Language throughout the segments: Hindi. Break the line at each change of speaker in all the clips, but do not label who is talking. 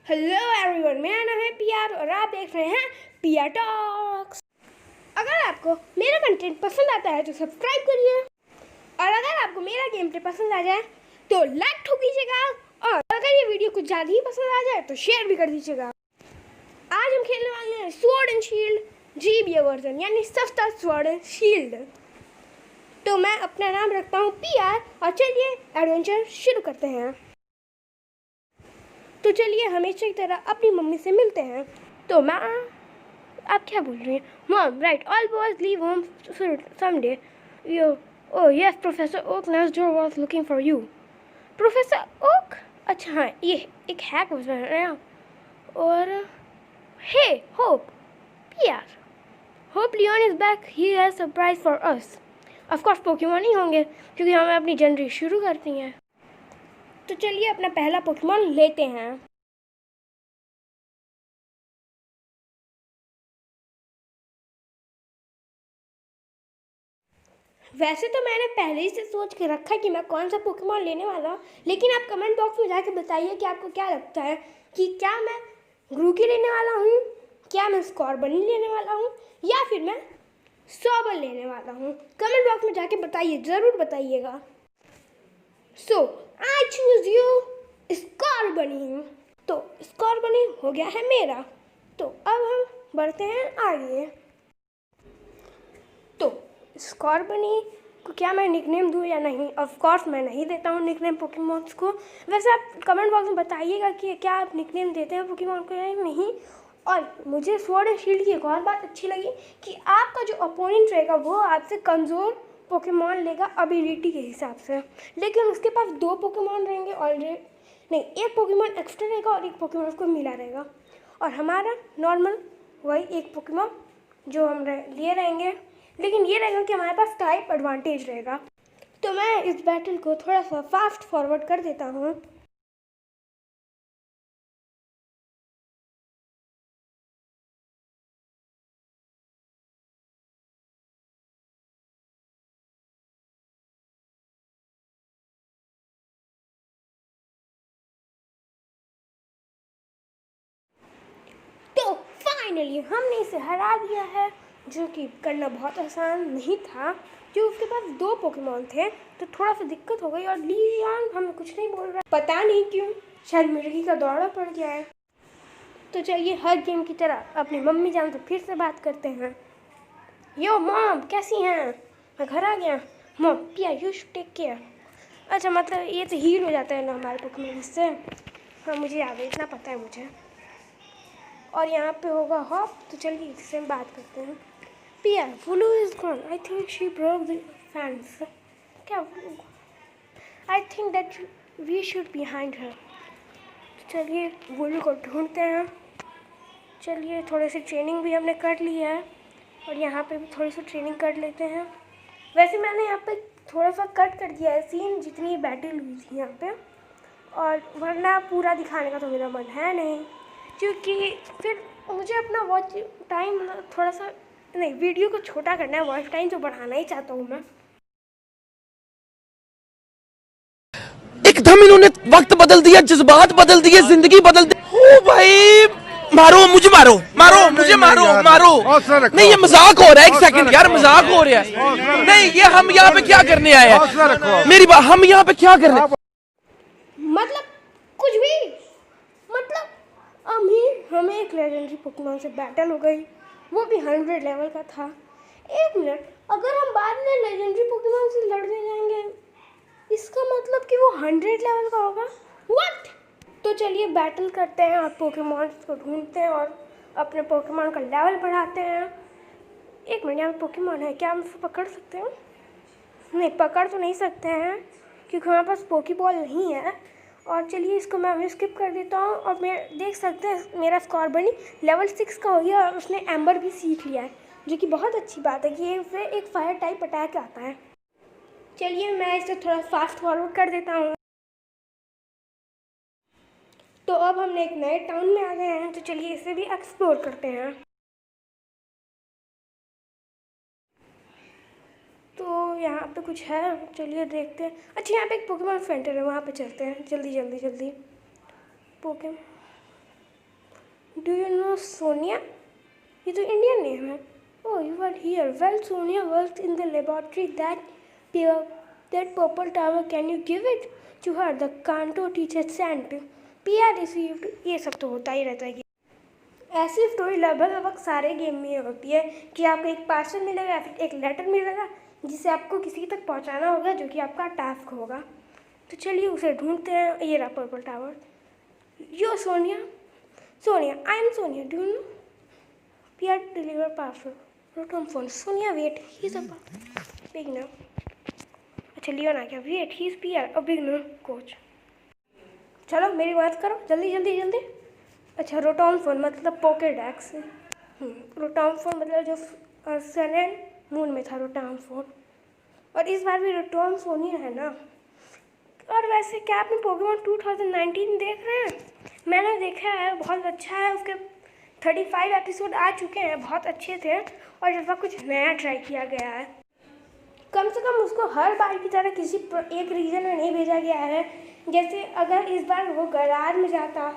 हेलो एवरीवन, मेरा नाम है पीआर और आप देख रहे हैं पीआर टॉक्स। अगर आपको मेरा कंटेंट पसंद आता है तो सब्सक्राइब करिए और अगर आपको मेरा गेम प्ले पसंद आ जाए तो लाइक ठोक दीजिएगा और अगर ये वीडियो कुछ ज़्यादा ही पसंद आ जाए तो शेयर भी कर दीजिएगा। आज हम खेलने वाले हैं sword and shield GBA version, यानी सस्ता स्वॉर्ड एंड शील्ड। तो मैं अपना नाम रखता हूँ पीआर और चलिए एडवेंचर शुरू करते हैं। तो चलिए हमेशा की तरह अपनी मम्मी से मिलते हैं। तो मैं आप क्या बोल रही हैं? Mom, right, all boys leave home someday. Yo oh yes, professor Oak next door was looking for you. Professor Oak? अच्छा हाँ, ये एक हैक हो रहा है। और hey Hope, PR, Hope Leon is back, he has surprise for us. Of course Pokemon ही होंगे क्योंकि हमें अपनी जर्नी शुरू करनी है। तो चलिए अपना पहला पोकेमॉन लेते हैं। वैसे तो मैंने पहले ही से सोच के रखा कि मैं कौन सा पोकेमॉन लेने वाला हूँ, लेकिन आप कमेंट बॉक्स में जाके बताइए कि आपको क्या लगता है कि क्या मैं ग्रूकी लेने वाला हूँ, क्या मैं स्कॉर्बनी लेने वाला हूँ या फिर मैं सॉबल लेने वाला हूँ। कमेंट बॉक्स में जाके बताइए, ज़रूर बताइएगा। सो आई चूज यू स्कॉर्बनी। तो स्कॉर्बनी हो गया है मेरा। तो अब हम बढ़ते हैं आगे। तो स्कॉर्बनी को क्या मैं निकनेम दूँ या नहीं? ऑफ कोर्स मैं नहीं देता हूँ निकनेम पोकेमॉन्स को। वैसे आप कमेंट बॉक्स में बताइएगा कि क्या आप निकनेम देते हैं पोकेमॉन को या नहीं। और मुझे स्वॉर्ड एंड शील्ड की एक और बात अच्छी लगी कि आपका जो अपोनेंट रहेगा वो आपसे कमज़ोर पोकेमॉन लेगा एबिलिटी के हिसाब से, लेकिन उसके पास 2 पोकेमॉन रहेंगे ऑलरेडी, नहीं, एक पोकेमॉन एक्स्ट्रा रहेगा और एक पोकेमॉन उसको मिला रहेगा। और हमारा नॉर्मल वही एक पोकेमॉन जो हम लिए रहेंगे, लेकिन ये रहेगा कि हमारे पास टाइप एडवांटेज रहेगा। तो मैं इस बैटल को थोड़ा सा फास्ट फॉरवर्ड कर देता हूँ। तो फाइनली हमने इसे हरा दिया है, जो कि करना बहुत आसान नहीं था क्योंकि उसके पास 2 पोकेमॉन थे, तो थोड़ा सा दिक्कत हो गई। और लियोन हमें कुछ नहीं बोल रहा, पता नहीं क्यों, शायद मिर्गी का दौरा पड़ गया है। तो चलिए हर गेम की तरह अपनी मम्मी जान से फिर से बात करते हैं। यो मॉम, कैसी हैं? मैं घर आ गया। मॉम, पिया यू शुड टेक केयर। अच्छा, मतलब ये तो हील हो जाता है ना हमारे पोकेमॉन से। हाँ मुझे याद है, इतना पता है मुझे। और यहाँ पे होगा हॉप। तो चलिए इससे हम बात करते हैं। पिया, Wooloo is gone, I think she broke the fence. क्या? I think that we should behind her. चलिए वुलू को ढूंढते हैं। चलिए थोड़ी सी ट्रेनिंग भी हमने कर ली है और यहाँ पे भी थोड़ी सी ट्रेनिंग कर लेते हैं। वैसे मैंने यहाँ पे थोड़ा सा कट कर दिया है सीन, जितनी बैटल हुई थी यहाँ पे, और वरना पूरा दिखाने का तो मेरा मन है नहीं, क्योंकि फिर मुझे अपना वॉच टाइम थोड़ा सा, नहीं, वीडियो को छोटा करना है, वॉच टाइम तो बढ़ाना ही चाहता हूँ मैं।
एकदम इन्होंने वक्त बदल दिया, जज्बात बदल दिए, जिंदगी बदल दी। ओ भाई, मारो मुझे, मारो मारो मुझे, मारो मारो। नहीं ये मजाक हो रहा है, एक सेकंड यार, मजाक हो रहा है। नहीं ये हम यहाँ पे क्या करने आए हैं? मेरी बात, हम यहाँ पे क्या करने?
मतलब कुछ भी, मतलब हमें एक लेजेंडरी पोकेमॉन से बैटल हो गई, वो भी 100 लेवल का था। एक मिनट, अगर हम बाद में लेजेंडरी पोकेमॉन से लड़ने जाएंगे इसका मतलब कि वो 100 लेवल का होगा? व्हाट? तो चलिए बैटल करते हैं और पोकेमॉन को ढूंढते हैं और अपने पोकेमॉन का लेवल बढ़ाते हैं। एक मिनट, यहाँ पोकेमॉन है, क्या हम उसको पकड़ सकते हैं? नहीं, पकड़ तो नहीं सकते हैं क्योंकि हमारे पास पोकेबॉल नहीं है। और चलिए इसको मैं अभी स्किप कर देता हूँ। और मैं देख सकते हैं मेरा स्कॉर्बनी लेवल 6 का हो गया और उसने एम्बर भी सीख लिया है, जो कि बहुत अच्छी बात है कि ये उसे एक फायर टाइप अटैक आता है। चलिए मैं इसे थोड़ा फास्ट फॉरवर्ड कर देता हूँ। तो अब हमने एक नए टाउन में आ गए हैं, तो चलिए इसे भी एक्सप्लोर करते हैं। तो यहाँ पे कुछ है, चलिए देखते हैं। अच्छा, यहाँ पे एक पोकेमॉन सेंटर है, वहाँ पे चलते हैं। जल्दी जल्दी जल्दी। पोके डू यू नो सोनिया? ये तो इंडियन नेम है। Oh, you are here. Well, Sonia works in the laboratory that purple tower. Can you give it to her? The Kanto teacher sent. PR received. ये सब तो होता ही रहता है। ऐसी स्टोरी लगभग सारे गेम में होती है कि आपको एक पार्सल मिलेगा या फिर एक लेटर मिलेगा जिसे आपको किसी तक पहुंचाना होगा, जो कि आपका टास्क होगा। तो चलिए उसे ढूंढते हैं। ये रहा purple tower. Yo Sonia, Sonia, I am Sonia, do you know? PR deliver parcel, return phone. Sonia wait, he is a beginner. अच्छा लियोन आ गया। Wait, he is PR a beginner coach. चलो मेरी बात करो, जल्दी जल्दी जल्दी। अच्छा, रोटॉन फ़ोन मतलब पोकेडेक्स। रोटॉन फ़ोन मतलब जो सन एंड मून में था रोटॉन फ़ोन, और इस बार भी रोटॉन फ़ोन ही है ना। और वैसे क्या आपने पोकेमॉन 2019 देख रहे हैं? मैंने देखा है, बहुत अच्छा है। उसके 35 एपिसोड आ चुके हैं, बहुत अच्छे थे। और इस बार कुछ नया ट्राई किया गया है। कम से कम उसको हर बार की तरह किसी एक रीजन में नहीं भेजा गया है। जैसे अगर इस बार वो गरार में जाता,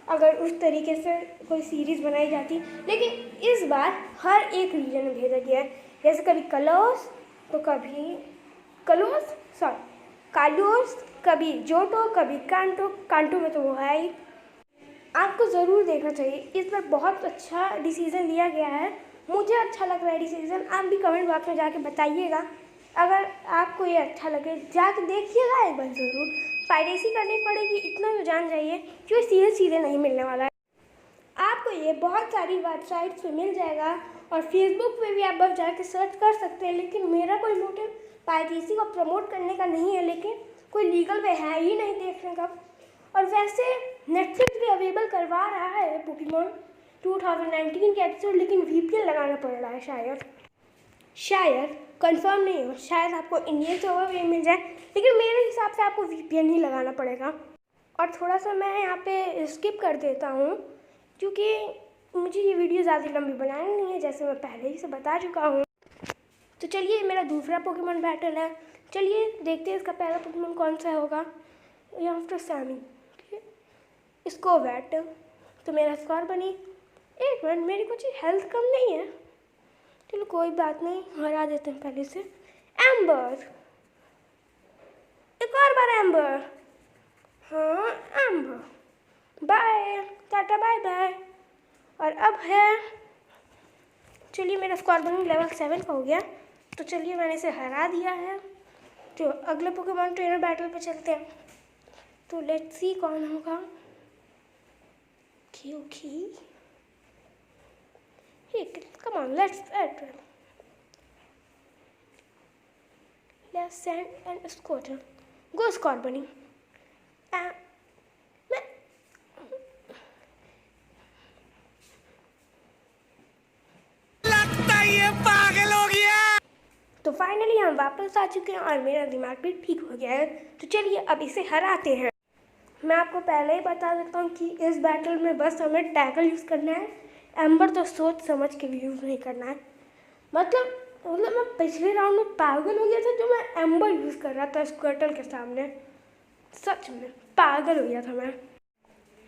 अगर उस तरीके से कोई सीरीज़ बनाई जाती, लेकिन इस बार हर एक रीजन में भेजा गया है। जैसे कभी कलोस, तो कभी कालोस, कभी जोटो, कभी कांटो में तो वो है ही। आपको ज़रूर देखना चाहिए। इस बार बहुत अच्छा डिसीज़न लिया गया है। मुझे अच्छा लग रहा है डिसीज़न। आप भी कमेंट बॉक्स में जाके बताइएगा। अगर आपको ये अच्छा लगे, जाके देखिएगा एक बार ज़रूर। पायरेसी करनी पड़ेगी, इतना तो जान जाइए, क्योंकि सीधे नहीं मिलने वाला है। आपको ये बहुत सारी वेबसाइट्स पे मिल जाएगा, और फेसबुक पे भी आप बस जाके सर्च कर सकते हैं। लेकिन मेरा कोई मोटिव पायरेसी को प्रमोट करने का नहीं है, लेकिन कोई लीगल वे है ही नहीं देखने का। और वैसे नेटफ्लिक्स भी अवेलेबल करवा रहा है पोकेमॉन 2019 के एपिसोड, लेकिन VPN लगाना पड़ रहा है। शायद कंफर्म नहीं हो, शायद आपको इंडियन सर्वर भी मिल जाए, लेकिन मेरे हिसाब से आपको VPN ही लगाना पड़ेगा। और थोड़ा सा मैं यहाँ पे स्किप कर देता हूँ, क्योंकि मुझे ये वीडियो ज़्यादा लंबी बनानी नहीं है, जैसे मैं पहले ही से बता चुका हूँ। तो चलिए, मेरा दूसरा पोकेमॉन बैटल है। चलिए देखते हैं इसका पहला पोकेमॉन कौन सा होगा। यहाँ पर सैमी, इसको बैट। तो मेरा स्कोर बनी। एक मिनट, मेरी कुछ हेल्थ कम नहीं है। चलो कोई बात नहीं, हरा देते हैं पहले से। एम्बर, एक और बार एम्बर। हाँ ember, bye tata, bye bye. और अब है, चलिए मेरा स्कोर बनी लेवल 7 का हो गया। तो चलिए मैंने इसे हरा दिया है। तो अगले पोकेमॉन ट्रेनर बैटल पे चलते हैं। तो लेट्स सी कौन होगा। Okay. Hey, come on, let's send and Squirtle. Go Squad Bunny.
लगता ये पागल हो गया।
तो फाइनली हम वापस आ चुके हैं, और मेरा दिमाग भी ठीक हो गया है। तो चलिए अब इसे हराते हैं। मैं आपको पहले ही बता देता हूँ कि इस बैटल में बस हमें टैकल यूज़ करना है। एम्बर तो सोच समझ के भी यूज़ नहीं करना है। मतलब मैं पिछले राउंड में पागल हो गया था, जो मैं एम्बर यूज़ कर रहा था स्क्वर्टल के सामने। सच में पागल हो गया था मैं।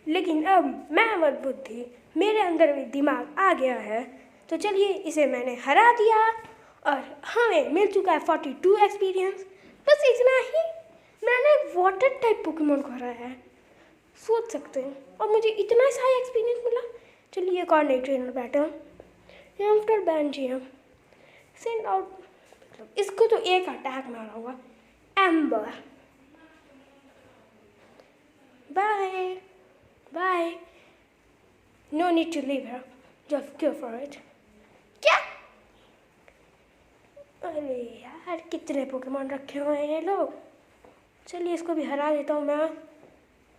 लेकिन अब मैं अमर बुद्धि, मेरे अंदर भी दिमाग आ गया है। तो चलिए इसे मैंने हरा दिया, और हमें मिल चुका है 42 एक्सपीरियंस। बस इतना ही। मैंने वाटर टाइप पोकेमॉन को हराया है, सोच सकते हैं, और मुझे इतना सारा एक्सपीरियंस मिला। चलिए एक और नई ट्रेनर बैटल। आफ्टर बैंजियम सेंड आउट, मतलब इसको तो एक अटैक मारा हुआ। Ember, bye bye, no need to leave her, just go for it. क्या? अरे यार, कितने पोकेमॉन रखे हुए हैं ये लोग। चलिए इसको भी हरा देता हूँ मैं।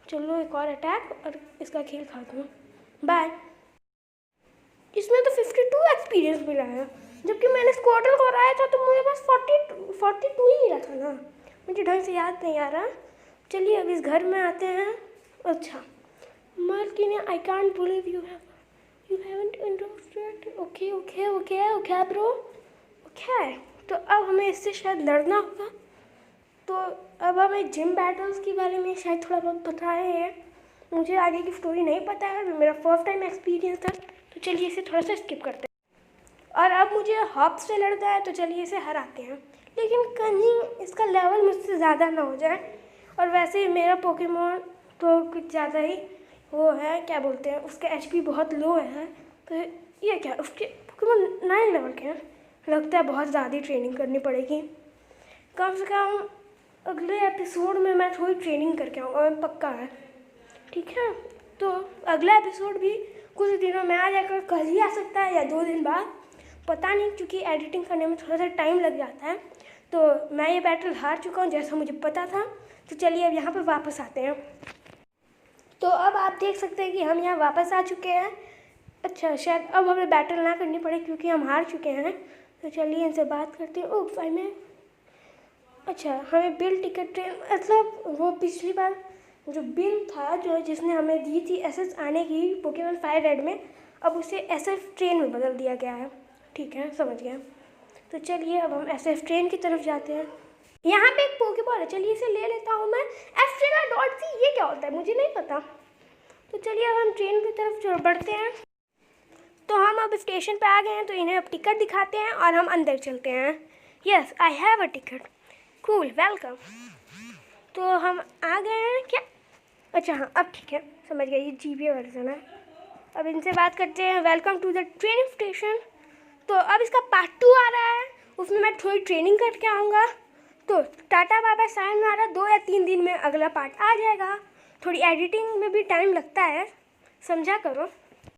चलो एक और अटैक, और इसका खेल खाता हूँ। बाय। इसमें तो 52 एक्सपीरियंस मिला है, जबकि मैंने स्क्वार्टल को हराया था तो मुझे बस 42 ही मिला था ना। मुझे ढंग से याद नहीं आ रहा। चलिए अब इस घर में आते हैं। अच्छा, मालकिन, I can't believe you haven't interested. Okay bro, okay. तो अब हमें इससे शायद लड़ना होगा। तो अब हमें जिम बैटल्स के बारे में शायद थोड़ा बहुत पता है, मुझे आगे की स्टोरी नहीं पता है, मेरा फर्स्ट टाइम एक्सपीरियंस था, तो चलिए इसे थोड़ा सा स्किप करते हैं। और अब मुझे हॉप से लड़ना है, तो चलिए इसे हराते हैं, लेकिन कहीं इसका लेवल मुझसे ज़्यादा ना हो जाए। और वैसे ही मेरा पोकेमॉन तो कुछ ज़्यादा ही वो है, क्या बोलते हैं, उसके एचपी बहुत लो है। तो ये क्या, उसके पोकेमॉन 9 लेवल के हैं, लगता है बहुत ज़्यादा ट्रेनिंग करनी पड़ेगी। कम से कम अगले एपिसोड में मैं थोड़ी ट्रेनिंग करके आऊँगा, मैं पक्का है, ठीक है। तो अगला एपिसोड भी कुछ दिनों में आ जाकर, कल ही आ सकता है या 2 दिन बाद, पता नहीं, क्योंकि एडिटिंग करने में थोड़ा सा टाइम लग जाता है। तो मैं ये बैटल हार चुका हूँ, जैसा मुझे पता था। तो चलिए अब यहाँ पर वापस आते हैं। तो अब आप देख सकते हैं कि हम यहाँ वापस आ चुके हैं। अच्छा, शायद अब हमें बैटल ना करनी पड़े क्योंकि हम हार चुके हैं। तो चलिए इनसे बात करते हैं। ओह भाई मैं, अच्छा हमें बिल टिकट ट्रेन, मतलब वो पिछली बार जो बिल था जो जिसने हमें दी थी एसएस आने की पोकेमॉन फायर रेड में, अब उसे एसएफ ट्रेन में बदल दिया गया है। ठीक है, समझ गया। तो चलिए अब हम एसएफ ट्रेन की तरफ जाते हैं। यहाँ पे एक पोकेबॉल है, चलिए इसे ले लेता हूँ मैं। एफ्रिला.सी, ये क्या होता है मुझे नहीं पता। तो चलिए अब हम ट्रेन की तरफ बढ़ते हैं। तो हम अब स्टेशन पे आ गए हैं, तो इन्हें अब टिकट दिखाते हैं और हम अंदर चलते हैं। Yes, I have a ticket, cool, welcome. तो हम आ गए हैं क्या? अच्छा हाँ, अब ठीक है, समझ गया, ये जीबी वर्जन है। अब इनसे बात करते हैं। Welcome to the training station. तो अब इसका पार्ट 2 आ रहा है, उसमें मैं थोड़ी ट्रेनिंग करके आऊँगा। तो टाटा बाय बाय, सायोनारा, 2 या 3 दिन में अगला पार्ट आ जाएगा। थोड़ी एडिटिंग में भी टाइम लगता है, समझा करो।